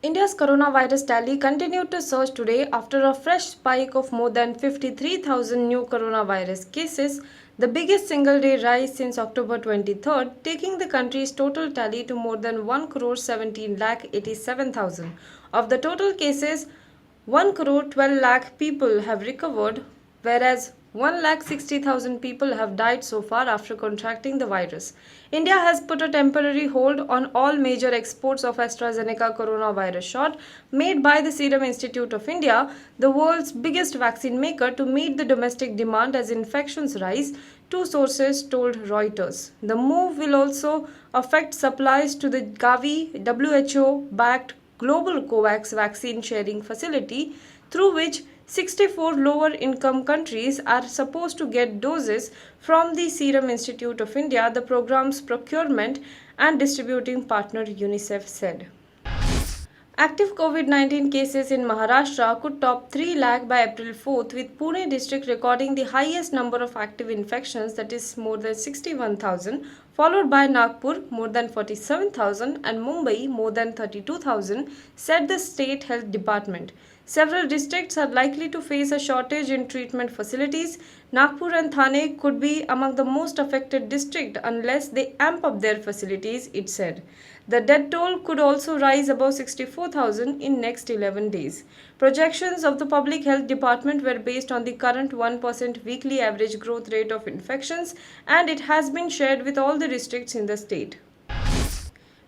India's coronavirus tally continued to surge today after a fresh spike of more than 53,000 new coronavirus cases, the biggest single day rise since October 23rd, taking the country's total tally to more than 1 crore 17 lakh 87,000. Of the total cases, 1 crore 12 lakh people have recovered, whereas 1,60,000 people have died so far after contracting the virus. India has put a temporary hold on all major exports of AstraZeneca coronavirus shot made by the Serum Institute of India, the world's biggest vaccine maker, to meet the domestic demand as infections rise, two sources told Reuters. The move will also affect supplies to the Gavi WHO backed global COVAX vaccine sharing facility, through which 64 lower income countries are supposed to get doses from the Serum Institute of India, the program's procurement and distributing partner UNICEF said. Active Covid-19 cases in Maharashtra could top 3 lakh by April 4th, with Pune district recording the highest number of active infections, that is more than 61,000, followed by Nagpur more than 47,000 and Mumbai more than 32,000, said the state health department. Several districts are likely to face a shortage in treatment facilities. Nagpur and Thane could be among the most affected districts unless they amp up their facilities, it said. The death toll could also rise above 64,000 in next 11 days. Projections of the Public Health Department were based on the current 1% weekly average growth rate of infections, and it has been shared with all the districts in the state.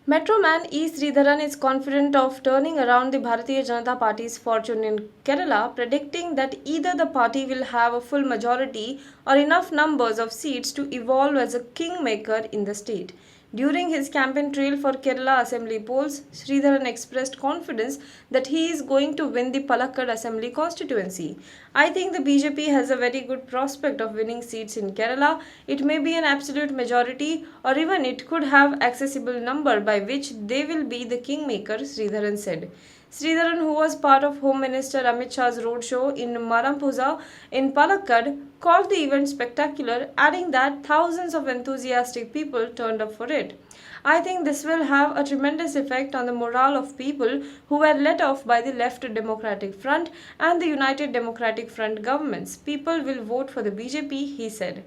Metro Man E. Sridharan is confident of turning around the Bharatiya Janata Party's fortune in Kerala, predicting that either the party will have a full majority or enough numbers of seats to evolve as a kingmaker in the state. During his campaign trail for Kerala Assembly polls, Sridharan expressed confidence that he is going to win the Palakkad Assembly constituency. I think the BJP has a very good prospect of winning seats in Kerala. It may be an absolute majority, or even it could have accessible number by which they will be the kingmaker, Sridharan said. Sridharan, who was part of Home Minister Amit Shah's roadshow in Marampuza in Palakkad, called the event spectacular, adding that thousands of enthusiastic people turned up for it. I think this will have a tremendous effect on the morale of people who were let off by the Left Democratic Front and the United Democratic Front governments. People will vote for the BJP, he said.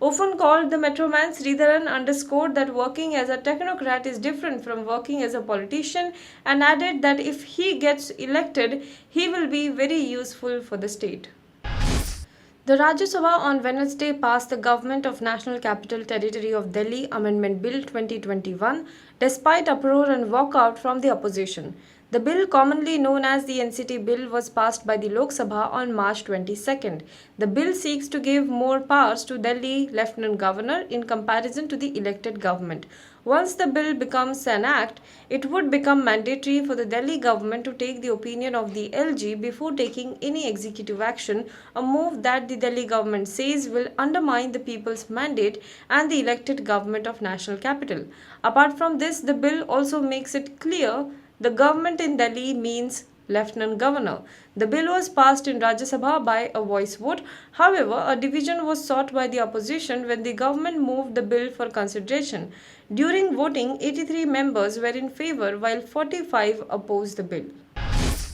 Often called the Metro Man, Sridharan underscored that working as a technocrat is different from working as a politician, and added that if he gets elected, he will be very useful for the state. The Rajya Sabha on Wednesday passed the Government of National Capital Territory of Delhi Amendment Bill 2021 despite uproar and walkout from the opposition. The bill, commonly known as the NCT bill, was passed by the Lok Sabha on March 22nd. The bill seeks to give more powers to Delhi Lieutenant Governor in comparison to the elected government. Once the bill becomes an act, it would become mandatory for the Delhi government to take the opinion of the LG before taking any executive action, a move that the Delhi government says will undermine the people's mandate and the elected government of national capital. Apart from this, the bill also makes it clear the government in Delhi means Lieutenant Governor. The bill was passed in Rajya Sabha by a voice vote. However, a division was sought by the opposition when the government moved the bill for consideration. During voting, 83 members were in favour while 45 opposed the bill.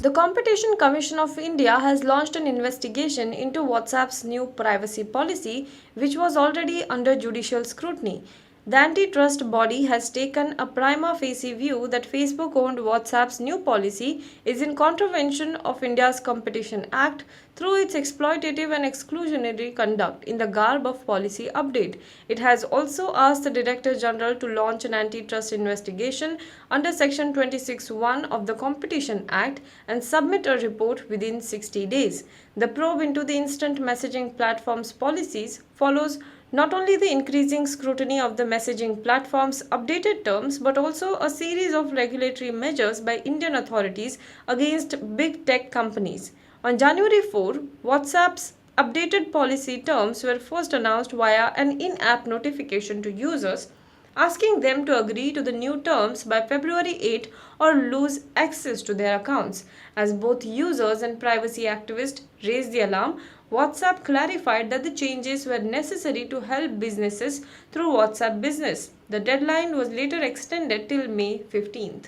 The Competition Commission of India has launched an investigation into WhatsApp's new privacy policy, which was already under judicial scrutiny. The antitrust body has taken a prima facie view that Facebook-owned WhatsApp's new policy is in contravention of India's Competition Act through its exploitative and exclusionary conduct in the garb of policy update. It has also asked the Director General to launch an antitrust investigation under Section 26(1) of the Competition Act and submit a report within 60 days. The probe into the instant messaging platform's policies follows not only the increasing scrutiny of the messaging platform's updated terms, but also a series of regulatory measures by Indian authorities against big tech companies. On January 4, WhatsApp's updated policy terms were first announced via an in-app notification to users, asking them to agree to the new terms by February 8 or lose access to their accounts. As both users and privacy activists raised the alarm, WhatsApp clarified that the changes were necessary to help businesses through WhatsApp Business. The deadline was later extended till May 15th.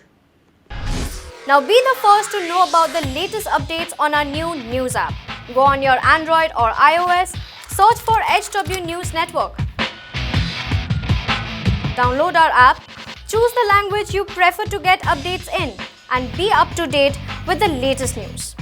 Now be the first to know about the latest updates on our new news app. Go on your Android or iOS, search for HW News Network. Download our app, choose the language you prefer to get updates in, and be up to date with the latest news.